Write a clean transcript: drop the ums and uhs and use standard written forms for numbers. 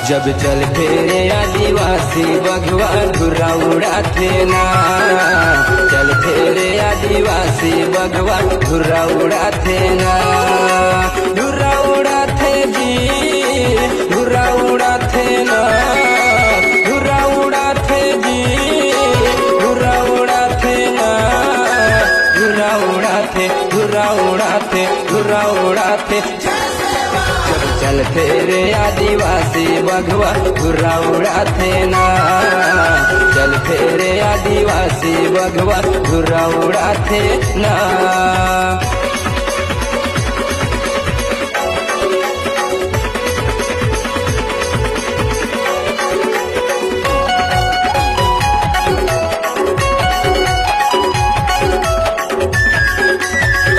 जब चल फेरे आदिवासी बघवा धुरा उड़ाते ना, चल फेरे आदिवासी बघवा धुरा उड़ाते ना, धुरा उड़ाते जी, धुरा उड़ाते ना, धुरा उड़ाते जी, धुरा उड़ाते ना, धुरा उड़ाते, धुरा उड़ाते, धुरा उड़ाते। चल फेरे आदिवासी बघवा धुरा उड़ाते ना, चल फेरे आदिवासी बघवा धुरा उड़ाते ना।